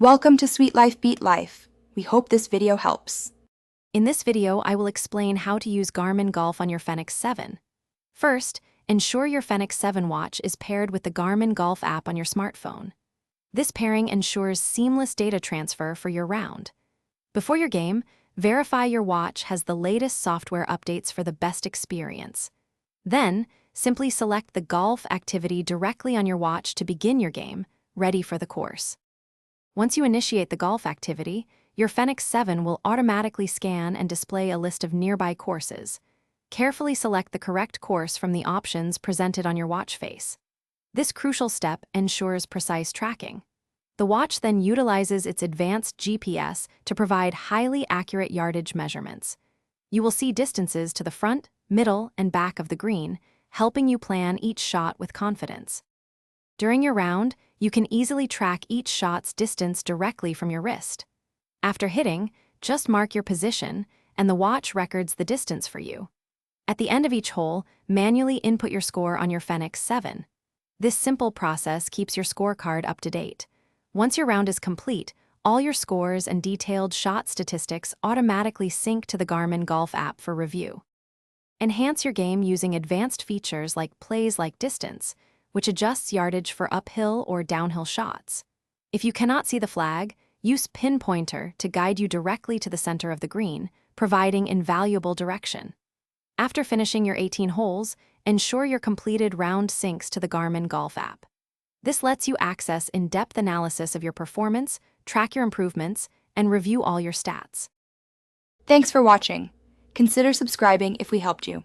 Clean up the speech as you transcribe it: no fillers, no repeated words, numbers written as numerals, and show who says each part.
Speaker 1: Welcome to Sweet Life Beat Life. We hope this video helps.
Speaker 2: In this video, I will explain how to use Garmin Golf on your Fenix 7. First, ensure your Fenix 7 watch is paired with the Garmin Golf app on your smartphone. This pairing ensures seamless data transfer for your round. Before your game, verify your watch has the latest software updates for the best experience. Then, simply select the golf activity directly on your watch to begin your game, ready for the course. Once you initiate the golf activity, your Fenix 7 will automatically scan and display a list of nearby courses. Carefully select the correct course from the options presented on your watch face. This crucial step ensures precise tracking. The watch then utilizes its advanced GPS to provide highly accurate yardage measurements. You will see distances to the front, middle, and back of the green, helping you plan each shot with confidence. During your round, you can easily track each shot's distance directly from your wrist. After hitting, just mark your position, and the watch records the distance for you. At the end of each hole, manually input your score on your Fenix 7. This simple process keeps your scorecard up to date. Once your round is complete, all your scores and detailed shot statistics automatically sync to the Garmin Golf app for review. Enhance your game using advanced features like Plays Like Distance, which adjusts yardage for uphill or downhill shots. If you cannot see the flag, use Pinpointer to guide you directly to the center of the green, providing invaluable direction. After finishing your 18 holes, ensure your completed round syncs to the Garmin Golf app. This lets you access in-depth analysis of your performance, track your improvements, and review all your stats.
Speaker 1: Thanks for watching. Consider subscribing if we helped you.